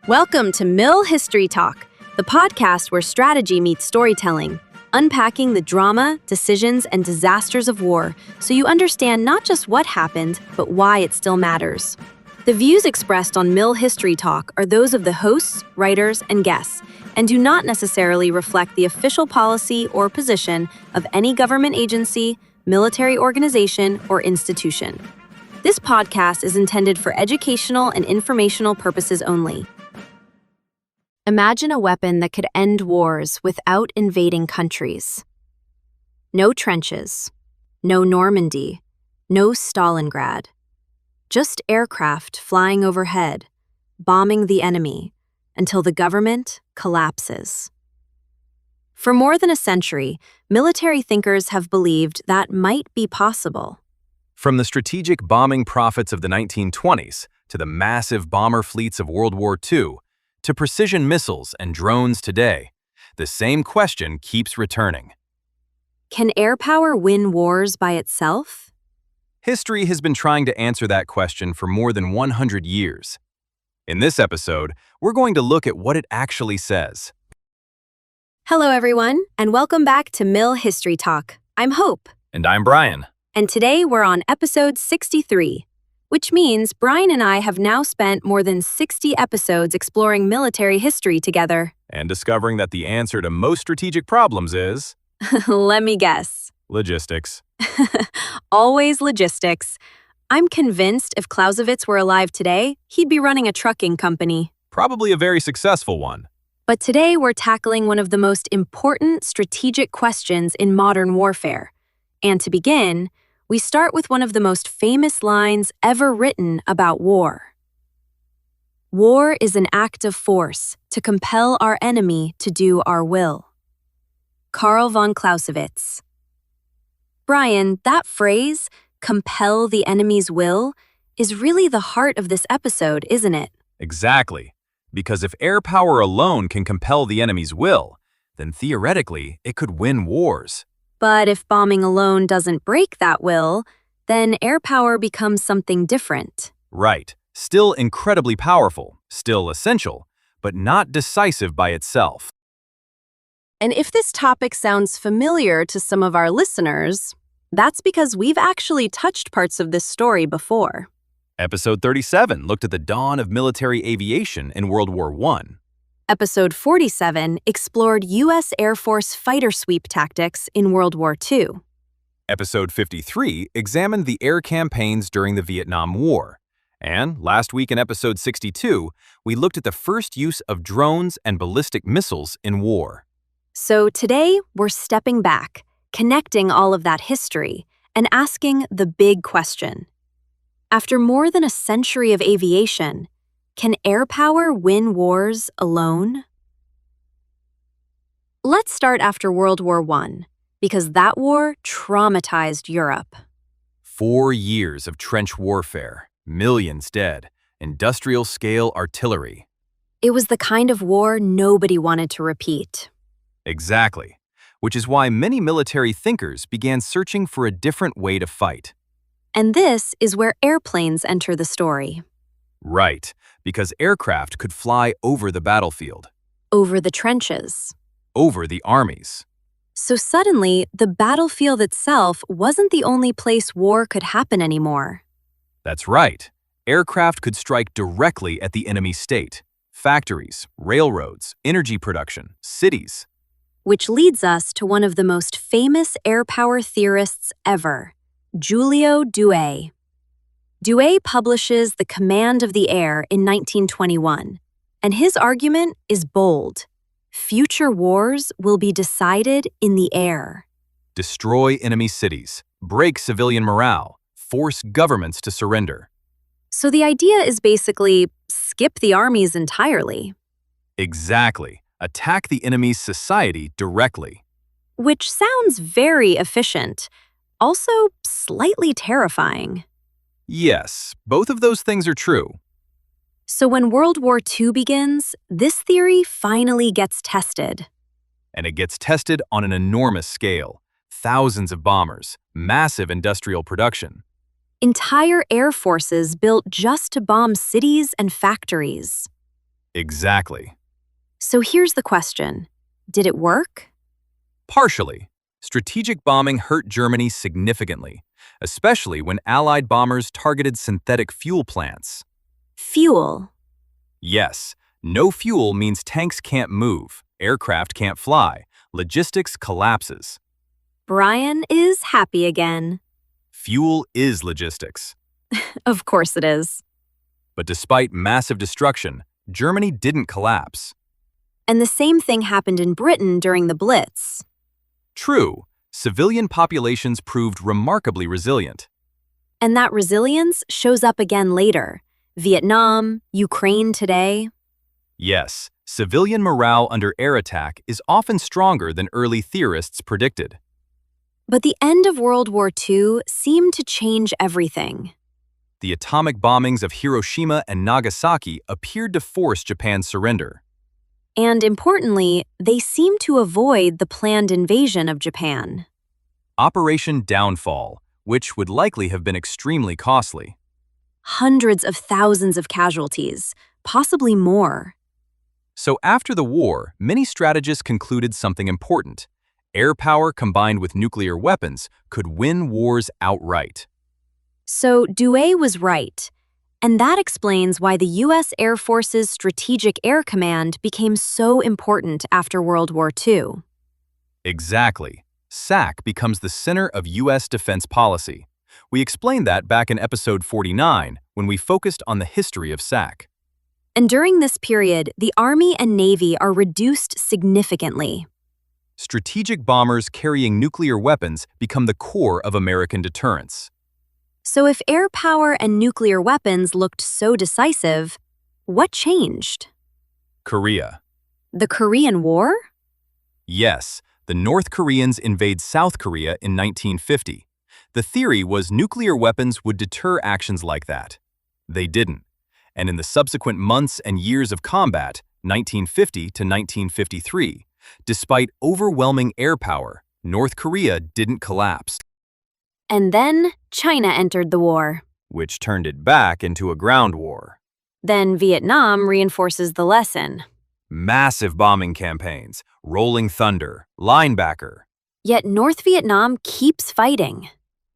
Welcome to Mill History Talk, the podcast where strategy meets storytelling, unpacking the drama, decisions, and disasters of war so you understand not just what happened, but why it still matters. The views expressed on Mill History Talk are those of the hosts, writers, and guests, and do not necessarily reflect the official policy or position of any government agency, military organization, or institution. This podcast is intended for educational and informational purposes only. Imagine a weapon that could end wars without invading countries. No trenches, no Normandy, no Stalingrad. Just aircraft flying overhead, bombing the enemy until the government collapses. For more than a century, military thinkers have believed that might be possible. From the strategic bombing profits of the 1920s to the massive bomber fleets of World War II, to precision missiles and drones today, the same question keeps returning. Can air power win wars by itself? History has been trying to answer that question for more than 100 years. In this episode, we're going to look at what it actually says. Hello, everyone, and welcome back to Mill History Talk. I'm Hope. And I'm Brian. And today we're on episode 63. Which means Brian and I have now spent more than 60 episodes exploring military history together. And discovering that the answer to most strategic problems is... Let me guess. Logistics. Always logistics. I'm convinced if Clausewitz were alive today, he'd be running a trucking company. Probably a very successful one. But today we're tackling one of the most important strategic questions in modern warfare. And to begin, we start with one of the most famous lines ever written about war. War is an act of force to compel our enemy to do our will. Karl von Clausewitz. Brian, that phrase, compel the enemy's will, is really the heart of this episode, isn't it? Exactly. Because if air power alone can compel the enemy's will, then theoretically it could win wars. But if bombing alone doesn't break that will, then air power becomes something different. Right. Still incredibly powerful, still essential, but not decisive by itself. And if this topic sounds familiar to some of our listeners, that's because we've actually touched parts of this story before. Episode 37 looked at the dawn of military aviation in World War I. Episode 47 explored U.S. Air Force fighter sweep tactics in World War II. Episode 53 examined the air campaigns during the Vietnam War. And last week in episode 62, we looked at the first use of drones and ballistic missiles in war. So today, we're stepping back, connecting all of that history, and asking the big question. After more than a century of aviation, can air power win wars alone? Let's start after World War I, because that war traumatized Europe. 4 years of trench warfare, millions dead, industrial-scale artillery. It was the kind of war nobody wanted to repeat. Exactly, which is why many military thinkers began searching for a different way to fight. And this is where airplanes enter the story. Right, because aircraft could fly over the battlefield. Over the trenches. Over the armies. So suddenly, the battlefield itself wasn't the only place war could happen anymore. That's right. Aircraft could strike directly at the enemy state. Factories, railroads, energy production, cities. Which leads us to one of the most famous air power theorists ever, Giulio Douhet. Douhet publishes The Command of the Air in 1921, and his argument is bold. Future wars will be decided in the air. Destroy enemy cities, break civilian morale, force governments to surrender. So the idea is basically skip the armies entirely. Exactly. Attack the enemy's society directly. Which sounds very efficient, also slightly terrifying. Yes, both of those things are true. So when World War II begins, this theory finally gets tested. And it gets tested on an enormous scale. Thousands of bombers, massive industrial production. Entire air forces built just to bomb cities and factories. Exactly. So here's the question. Did it work? Partially. Strategic bombing hurt Germany significantly, especially when Allied bombers targeted synthetic fuel plants. Fuel. Yes, no fuel means tanks can't move, aircraft can't fly, logistics collapses. Brian is happy again. Fuel is logistics. Of course it is. But despite massive destruction, Germany didn't collapse. And the same thing happened in Britain during the Blitz. True, civilian populations proved remarkably resilient. And that resilience shows up again later. Vietnam, Ukraine today. Yes, civilian morale under air attack is often stronger than early theorists predicted. But the end of World War II seemed to change everything. The atomic bombings of Hiroshima and Nagasaki appeared to force Japan's surrender. And importantly, they seemed to avoid the planned invasion of Japan. Operation Downfall, which would likely have been extremely costly. Hundreds of thousands of casualties, possibly more. So after the war, many strategists concluded something important. Air power combined with nuclear weapons could win wars outright. So Douhet was right. And that explains why the U.S. Air Force's Strategic Air Command became so important after World War II. Exactly. SAC becomes the center of U.S. defense policy. We explained that back in episode 49 when we focused on the history of SAC. And during this period, the Army and Navy are reduced significantly. Strategic bombers carrying nuclear weapons become the core of American deterrence. So if air power and nuclear weapons looked so decisive, what changed? Korea. The Korean War? Yes, the North Koreans invade South Korea in 1950. The theory was nuclear weapons would deter actions like that. They didn't. And in the subsequent months and years of combat, 1950 to 1953, despite overwhelming air power, North Korea didn't collapse. And then China entered the war. Which turned it back into a ground war. Then Vietnam reinforces the lesson. Massive bombing campaigns, Rolling Thunder, Linebacker. Yet North Vietnam keeps fighting.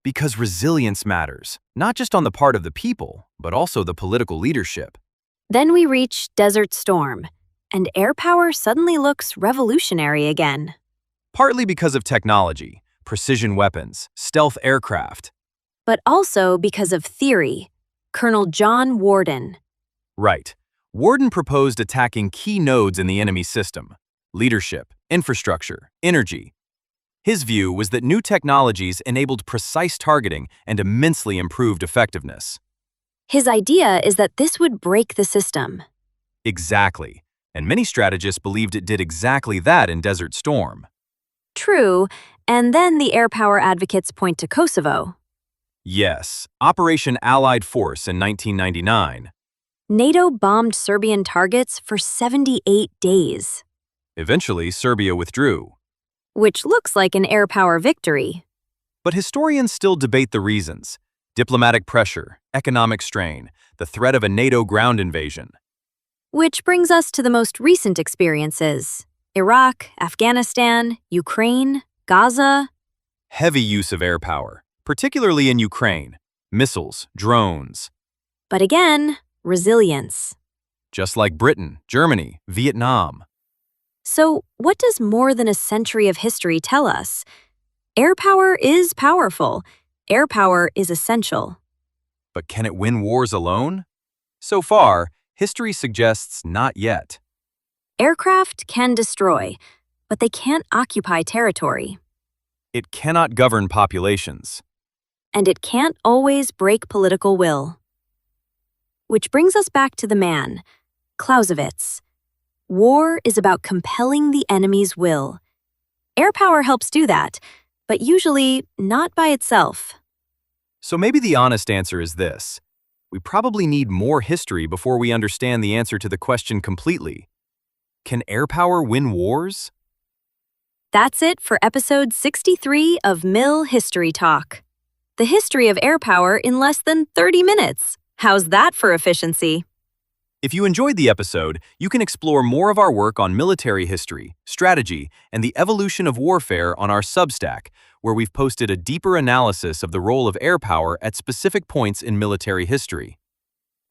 Because resilience matters, not just on the part of the people, but also the political leadership. Then we reach Desert Storm, and air power suddenly looks revolutionary again. Partly because of technology, precision weapons, stealth aircraft. But also because of theory. Colonel John Warden. Right. Warden proposed attacking key nodes in the enemy system: leadership, infrastructure, energy. His view was that new technologies enabled precise targeting and immensely improved effectiveness. His idea is that this would break the system. Exactly. And many strategists believed it did exactly that in Desert Storm. True, and then the air power advocates point to Kosovo. Yes, Operation Allied Force in 1999. NATO bombed Serbian targets for 78 days. Eventually, Serbia withdrew. Which looks like an air power victory. But historians still debate the reasons: diplomatic pressure, economic strain, the threat of a NATO ground invasion. Which brings us to the most recent experiences: Iraq, Afghanistan, Ukraine, Gaza. Heavy use of air power, particularly in Ukraine. Missiles, drones. But again, resilience. Just like Britain, Germany, Vietnam. So, what does more than a century of history tell us? Air power is powerful. Air power is essential. But can it win wars alone? So far, history suggests not yet. Aircraft can destroy, but they can't occupy territory. It cannot govern populations. And it can't always break political will. Which brings us back to the man, Clausewitz. War is about compelling the enemy's will. Air power helps do that, but usually not by itself. So maybe the honest answer is this: we probably need more history before we understand the answer to the question completely. Can air power win wars? That's it for episode 63 of Mill History Talk. The history of air power in less than 30 minutes. How's that for efficiency? If you enjoyed the episode, you can explore more of our work on military history, strategy, and the evolution of warfare on our Substack, where we've posted a deeper analysis of the role of air power at specific points in military history.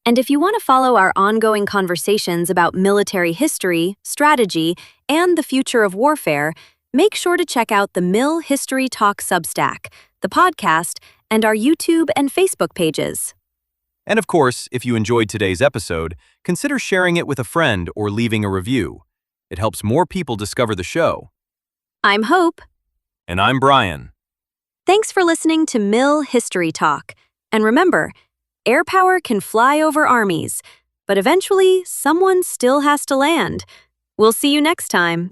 And if you want to follow our ongoing conversations about military history, strategy, and the future of warfare, make sure to check out the Mil History Talk Substack, the podcast, and our YouTube and Facebook pages. And of course, if you enjoyed today's episode, consider sharing it with a friend or leaving a review. It helps more people discover the show. I'm Hope. And I'm Brian. Thanks for listening to Mil History Talk. And remember, air power can fly over armies, but eventually someone still has to land. We'll see you next time.